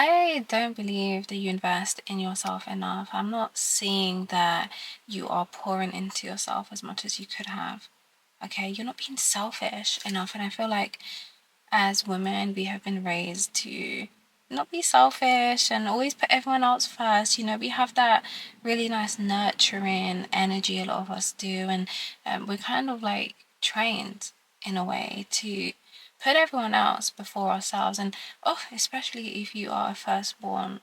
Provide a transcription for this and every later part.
I don't believe that you invest in yourself enough. I'm not seeing that you are pouring into yourself as much as you could have. Okay, you're not being selfish enough, and I feel like as women, we have been raised to not be selfish and always put everyone else first. We have that really nice nurturing energy, a lot of us do, and we're kind of like trained in a way to put everyone else before ourselves. And oh, especially if you are a firstborn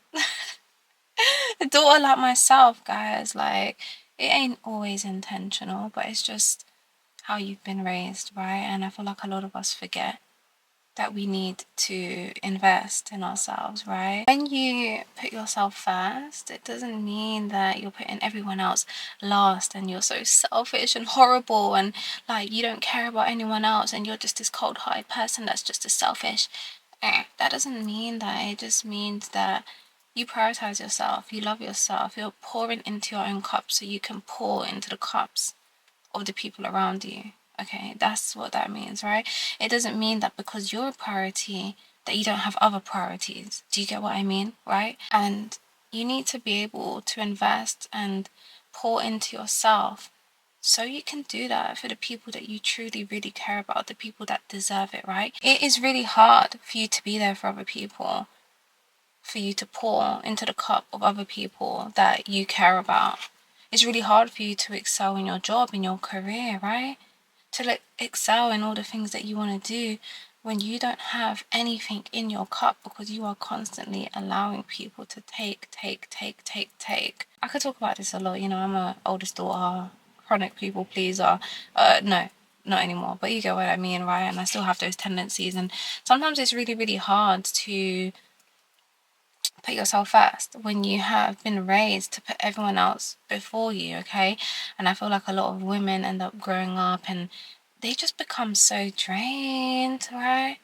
a daughter like myself, guys, like it ain't always intentional, but it's just how you've been raised, right? And I feel like a lot of us forget that we need to invest in ourselves, right? When you put yourself first, it doesn't mean that you're putting everyone else last and you're so selfish and horrible and like you don't care about anyone else and you're just this cold-hearted person that's just as selfish. That doesn't mean that. It just means that you prioritize yourself, you love yourself, you're pouring into your own cup so you can pour into the cups of the people around you. Okay, that's what that means, right? It doesn't mean that because you're a priority that you don't have other priorities. Do you get what I mean, right? And you need to be able to invest and pour into yourself so you can do that for the people that you truly, really care about, the people that deserve it, right? It is really hard for you to be there for other people, for you to pour into the cup of other people that you care about. It's really hard for you to excel in your job, in your career, right? To like excel in all the things that you want to do when you don't have anything in your cup because you are constantly allowing people to take, take, take, take, take. I could talk about this a lot, I'm a oldest daughter, chronic people pleaser. No, not anymore, but you get what I mean, right? And I still have those tendencies, and sometimes it's really, really hard to put yourself first when you have been raised to put everyone else before you, okay? And I feel like a lot of women end up growing up and they just become so drained, right?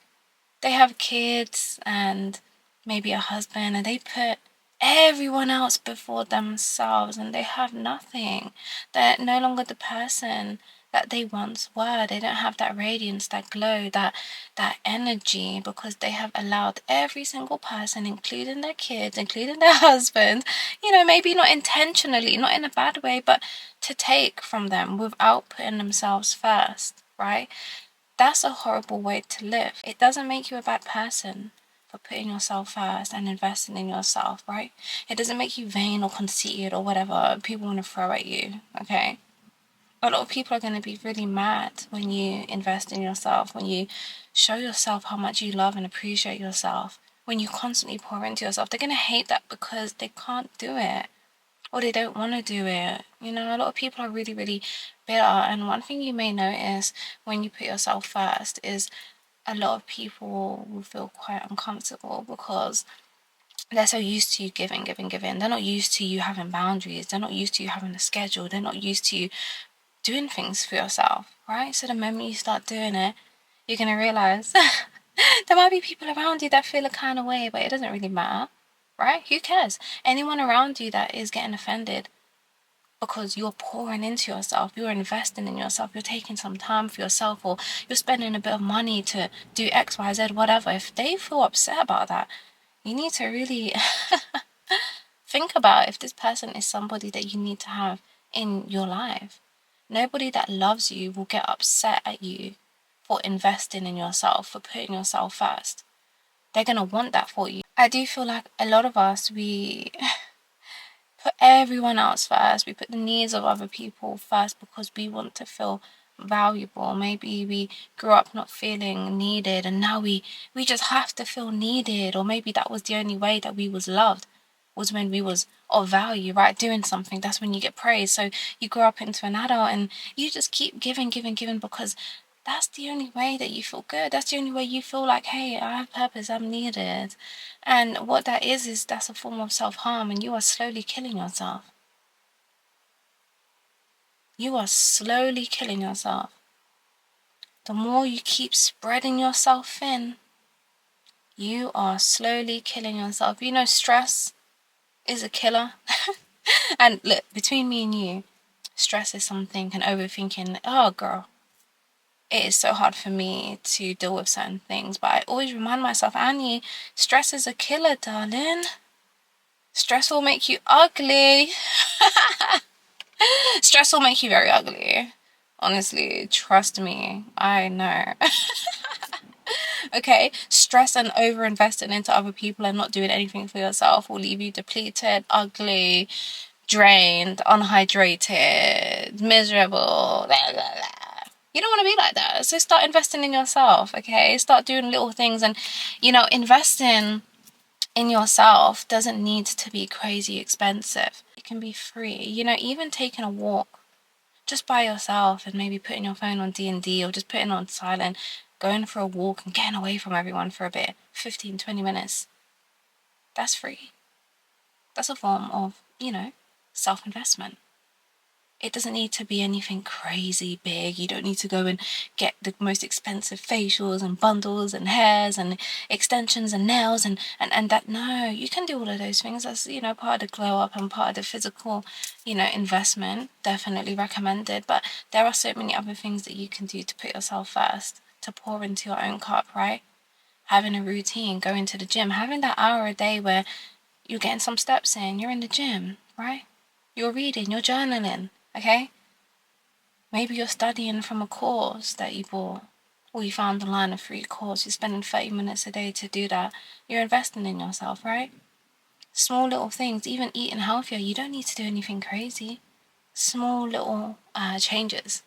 They have kids and maybe a husband and they put everyone else before themselves and they have nothing. They're no longer the person that they once were. They don't have that radiance, that glow, that energy because they have allowed every single person, including their kids, including their husband, maybe not intentionally, not in a bad way, but to take from them without putting themselves first, right? That's a horrible way to live. It doesn't make you a bad person for putting yourself first and investing in yourself, right? It doesn't make you vain or conceited or whatever people want to throw at you, okay? A lot of people are going to be really mad when you invest in yourself, when you show yourself how much you love and appreciate yourself, when you constantly pour into yourself. They're going to hate that because they can't do it or they don't want to do it. A lot of people are really, really bitter. And one thing you may notice when you put yourself first is a lot of people will feel quite uncomfortable because they're so used to you giving, giving, giving. They're not used to you having boundaries. They're not used to you having a schedule. They're not used to you doing things for yourself, right? So the moment you start doing it, you're going to realize there might be people around you that feel a kind of way, but it doesn't really matter, right? Who cares? Anyone around you that is getting offended because you're pouring into yourself, you're investing in yourself, you're taking some time for yourself, or you're spending a bit of money to do X, Y, Z, whatever. If they feel upset about that, you need to really think about if this person is somebody that you need to have in your life. Nobody that loves you will get upset at you for investing in yourself, for putting yourself first. They're going to want that for you. I do feel like a lot of us, we put everyone else first. We put the needs of other people first because we want to feel valuable. Maybe we grew up not feeling needed and now we just have to feel needed, or maybe that was the only way that we was loved, was when we was of value, right? Doing something, that's when you get praised. So you grow up into an adult and you just keep giving, giving, giving because that's the only way that you feel good. That's the only way you feel like, hey, I have purpose, I'm needed. And what that is that's a form of self-harm, and you are slowly killing yourself. You are slowly killing yourself. The more you keep spreading yourself thin, you are slowly killing yourself. Stress is a killer. And look, between me and you, stress is something, and overthinking, oh girl, it is so hard for me to deal with certain things. But I always remind myself, Annie, stress is a killer, darling. Stress will make you ugly. Stress will make you very ugly. Honestly, trust me. I know. Okay, stress and over investing into other people and not doing anything for yourself will leave you depleted, ugly, drained, unhydrated, miserable. Blah, blah, blah. You don't want to be like that. So start investing in yourself, okay? Start doing little things. And, investing in yourself doesn't need to be crazy expensive. It can be free. Even taking a walk just by yourself and maybe putting your phone on D&D or just putting on silent, going for a walk and getting away from everyone for a bit, 15, 20 minutes. That's free. That's a form of, self-investment. It doesn't need to be anything crazy big. You don't need to go and get the most expensive facials and bundles and hairs and extensions and nails and that. No, you can do all of those things. That's, part of the glow up and part of the physical, investment. Definitely recommended. But there are so many other things that you can do to put yourself first, to pour into your own cup, right? Having a routine, going to the gym, having that hour a day where you're getting some steps in, you're in the gym, right? You're reading, you're journaling. Okay? Maybe you're studying from a course that you bought, or you found online a free course. You're spending 30 minutes a day to do that. You're investing in yourself, right? Small little things, even eating healthier. You don't need to do anything crazy. Small little changes,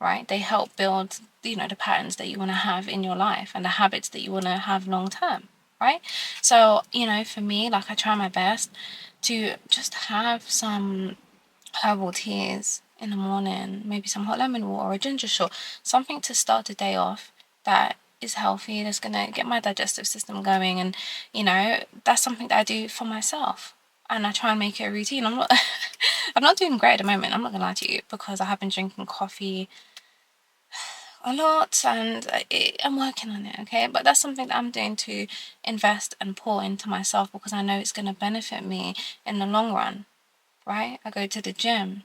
right? They help build, the patterns that you want to have in your life and the habits that you want to have long term, right? So, for me, like, I try my best to just have some herbal teas in the morning, maybe some hot lemon water or a ginger shot, something to start the day off that is healthy, that's gonna get my digestive system going. And that's something that I do for myself, and I try and make it a routine. I'm not I'm not doing great at the moment, I'm not gonna lie to you, because I have been drinking coffee a lot, and I'm working on it, okay? But that's something that I'm doing to invest and pour into myself, because I know it's going to benefit me in the long run, right? I go to the gym,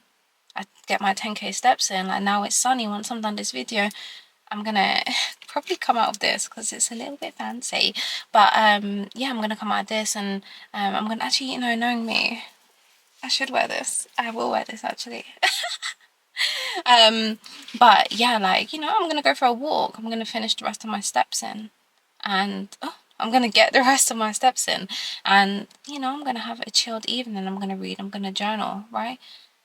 I get my 10k steps in. Like, now it's sunny. Once I'm done this video, I'm gonna probably come out of this because it's a little bit fancy. But yeah, I'm gonna come out of this, and I'm gonna actually, knowing me, I should wear this. I will wear this actually. But yeah, like, I'm gonna go for a walk. I'm gonna finish the rest of my steps in, and I'm gonna get the rest of my steps in, and I'm gonna have a chilled evening. I'm gonna read, I'm gonna journal, right?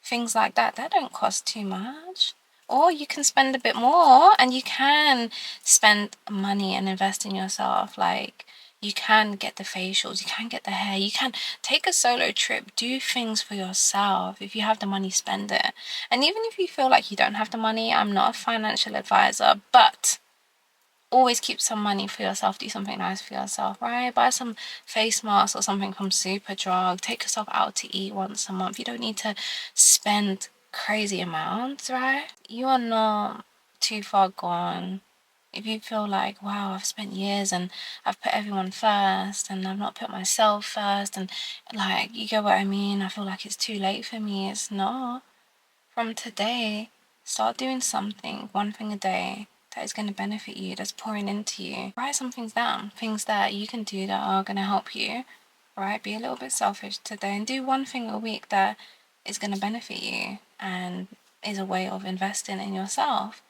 Things like that don't cost too much. Or you can spend a bit more, and you can spend money and invest in yourself. Like, you can get the facials, you can get the hair, you can take a solo trip, do things for yourself. If you have the money, spend it. And even if you feel like you don't have the money, I'm not a financial advisor, but always keep some money for yourself. Do something nice for yourself, right? Buy some face masks or something from Superdrug. Take yourself out to eat once a month. You don't need to spend crazy amounts, right? You are not too far gone if you feel like, wow, I've spent years and I've put everyone first and I've not put myself first, and, like, you get what I mean? I feel like it's too late for me. It's not. From today, start doing something, one thing a day, that is going to benefit you, that's pouring into you. Write some things down, things that you can do that are going to help you, right? Be a little bit selfish today and do one thing a week that is going to benefit you and is a way of investing in yourself.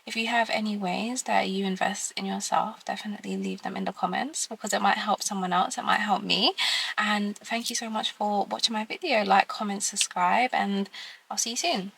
If you have any ways that you invest in yourself, definitely leave them in the comments, because it might help someone else, it might help me. And thank you so much for watching my video. Like, comment, subscribe, and I'll see you soon.